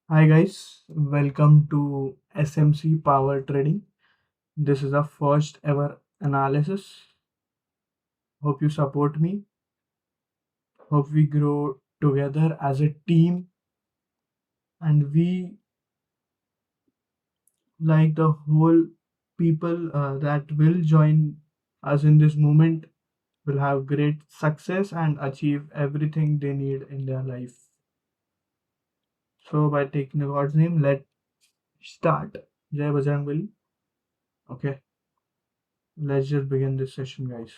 Hi guys, welcome to SMC Power Trading. This is our first ever analysis. Hope you support me. Hope we grow together as a team and we like the whole people that will join us in this movement will have great success and achieve everything they need in their life. So by taking the God's name, let's start. Jai Bajrangbali. Okay, let's just begin this session, guys.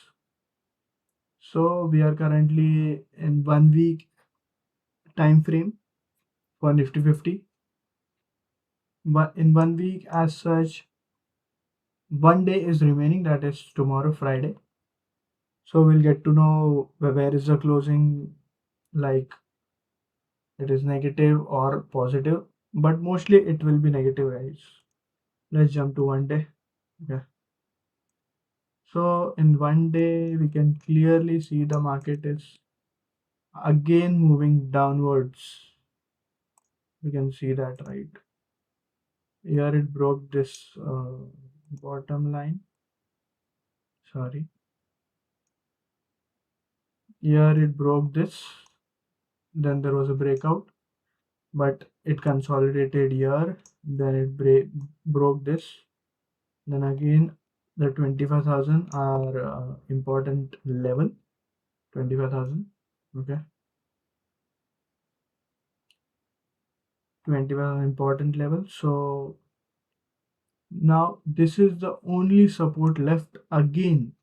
So we are currently in 1 week time frame for Nifty 50. But in 1 week, as such, one day is remaining, that is tomorrow, Friday. So we'll get to know where is the closing, like it is negative or positive, but mostly it will be negative, guys. Let's jump to one day. Okay. So in one day, we can clearly see the market is again moving downwards. We can see that, right? Here it broke this bottom line. Sorry. Here it broke this. Then there was a breakout, but it consolidated here. Then it broke this. Then again, the 25,000 are important level. 25,000. Okay. 25,000 important level. So now this is the only support left again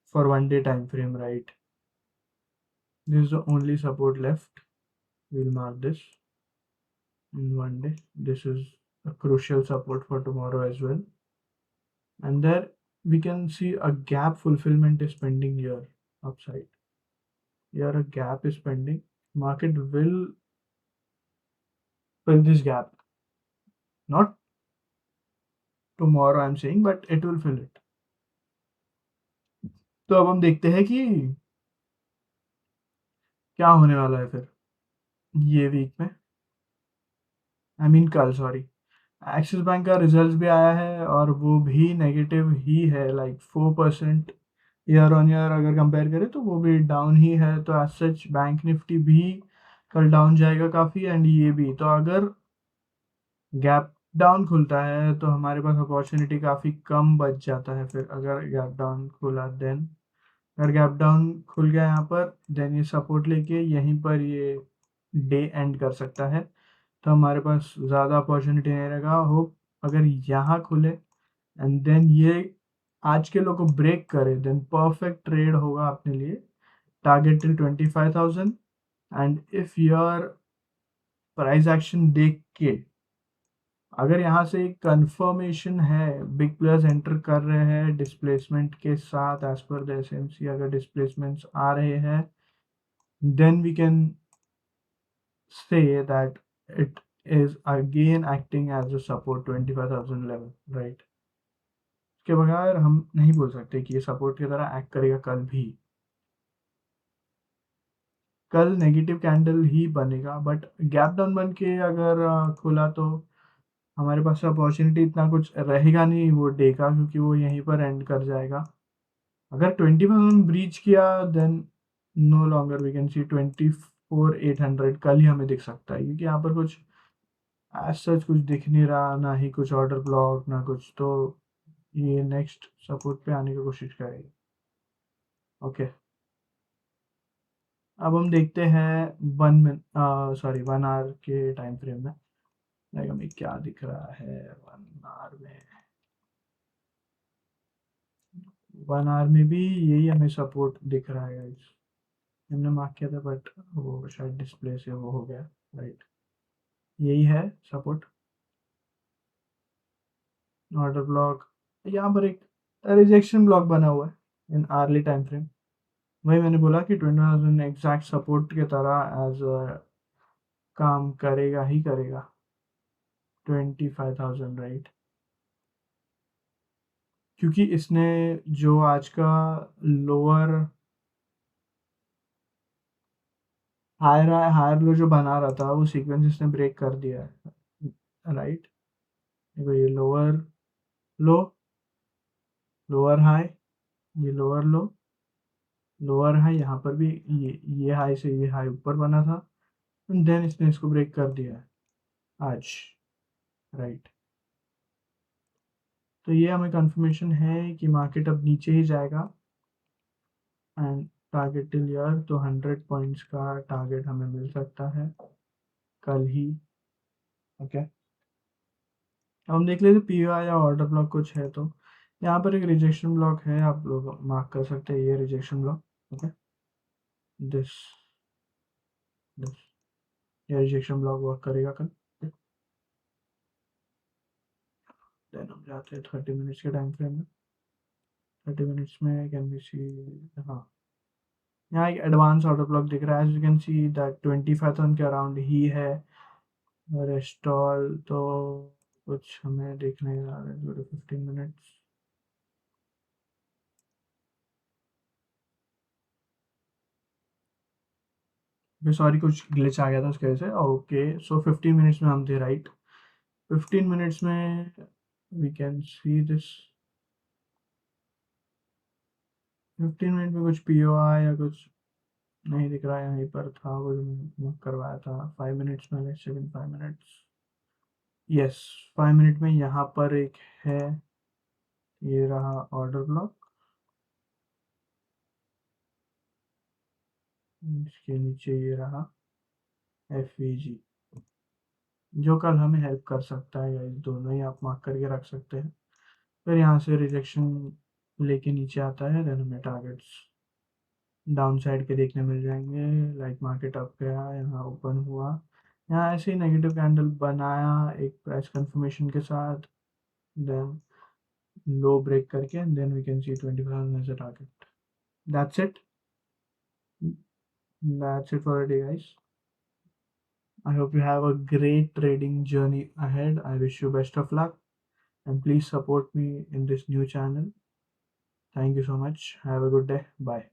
for one day time frame, right? This is the only support left. We'll mark this in one day. This is a crucial support for tomorrow as well. And there we can see a gap fulfillment is pending here upside. Here a gap is pending. Market will fill this gap. Not tomorrow I'm saying, but it will fill it. तो अब हम देखते हैं कि क्या होने वाला है फिर ये वीक में। आई मीन कल, सॉरी। एक्सिस बैंक का रिजल्ट भी आया है और वो भी नेगेटिव ही है, लाइक 4% ईयर ऑन ईयर अगर कंपेयर करें तो वो भी डाउन ही है। तो एज सच बैंक निफ्टी भी कल डाउन जाएगा काफ़ी, एंड ये भी। तो अगर गैप डाउन खुलता है तो हमारे पास अपॉर्चुनिटी काफ़ी कम बच जाता है। फिर अगर गैप डाउन खुला, देन अगर गैप डाउन खुल गया यहाँ पर, देन ये सपोर्ट लेके यहीं पर ये डे एंड कर सकता है। तो हमारे पास ज़्यादा अपॉर्चुनिटी नहीं रहेगा। होप अगर यहाँ खुले एंड देन ये आज के लो को ब्रेक करे, देन परफेक्ट ट्रेड होगा अपने लिए। Target till 25,000। And if your price action देख के अगर यहाँ से एक कंफर्मेशन है, बिग प्लेयर्स एंटर कर रहे हैं डिस्प्लेसमेंट के साथ, एज पर द एसएमसी अगर डिस्प्लेसमेंट्स आ रहे हैं, then we can say that it is again acting as a support 25,000 level, right? इसके बगैर हम नहीं बोल सकते कि ये सपोर्ट की तरह एक्ट करेगा कल भी। कल नेगेटिव कैंडल ही बनेगा, बट गैप डाउन बन के अगर खुला तो हमारे पास अपॉर्चुनिटी इतना कुछ रहेगा नहीं वो डे का, क्योंकि वो यहीं पर एंड कर जाएगा। अगर 20,000 ब्रीच किया, then no longer we can see 24,800 कल ही हमें दिख सकता है, क्योंकि यहाँ पर कुछ एज सच कुछ दिख नहीं रहा, ना ही कुछ ऑर्डर ब्लॉक ना कुछ। तो ये नेक्स्ट सपोर्ट पे आने की कोशिश करेगी। ओके, अब हम देखते हैं 1 आवर के टाइम फ्रेम में, लाइक हमें क्या दिख रहा है 1 आवर में। 1 आवर में भी यही हमें सपोर्ट दिख रहा है गाइस। हमने मार्क किया था बट वो शायद डिस्प्ले से वो हो गया, राइट। यही है सपोर्ट। ऑर्डर ब्लॉक, यहाँ पर एक रिजेक्शन ब्लॉक बना हुआ है इन आर्ली टाइम फ्रेम। वही मैंने बोला कि 20,000 एग्जैक्ट सपोर्ट की तरह एज काम करेगा ही करेगा। 25,000, राइट। क्योंकि इसने जो आज का लोअर हायर लो जो बना रहा था वो सीक्वेंस इसने ब्रेक कर दिया है, राइट। देखो ये लोअर लो, लोअर हाई, ये लोअर लो, लोअर हाई, यहाँ पर भी ये हाई से ये हाई ऊपर बना था, देन इसने इसको ब्रेक कर दिया है आज, राइट। तो ये हमें कंफर्मेशन है कि मार्केट अब नीचे ही जाएगा एंड टारगेट टिल ईयर, तो 100 पॉइंट्स का टारगेट हमें मिल सकता है कल ही, ओके। अब हम देख लेते पीओआई या ऑर्डर ब्लॉक कुछ है तो यहाँ पर एक रिजेक्शन ब्लॉक है, आप लोग मार्क कर सकते हैं ये rejection block, okay. This this ये रिजेक्शन ब्लॉक वर्क करेगा कल। देन हम जाते हैं 30 मिनट्स के टाइम फ्रेम में। 30 मिनट्स में कैन बी सी, हाँ, यहाँ एक एडवांस ऑर्डर ब्लॉक दिख रहा है, as you can see that 25,000 के अराउंड ही है रेस्टॉल, तो कुछ हमें देखने जा रहे हैं 15 मिनट्स। सॉरी कुछ ग्लिच आ गया था उसकी वजह से, ओके। सो 15 मिनट्स में हम थे, राइट। 15 मिनट्स में we can see this, 15 minute में कुछ पीओआई या कुछ नहीं दिख रहा है, यहीं पर था वो जो मैंने करवाया था 5 मिनट्स में, सेकंड 5 मिनट्स, यस 5 मिनट में यहाँ पर एक है, ये रहा ऑर्डर ब्लॉक, इसके नीचे ये रहा एफ जो कल हमें हेल्प कर सकता है, गाइस दोनों ही आप मार्क करके रख सकते हैं। फिर यहाँ से रिजेक्शन लेके नीचे आता है, देन हमें टारगेट्स डाउन साइड के देखने मिल जाएंगे, लाइक मार्केट अप गया, यहाँ ओपन हुआ, यहाँ ऐसे ही नेगेटिव कैंडल बनाया एक प्राइस कंफर्मेशन के साथ, देन लो ब्रेक करके, then we can see 20,000 as a target. That's it, that's it for today guys. I hope you have a great trading journey ahead. I wish you best of luck and please support me in this new channel. Thank you so much. Have a good day. Bye.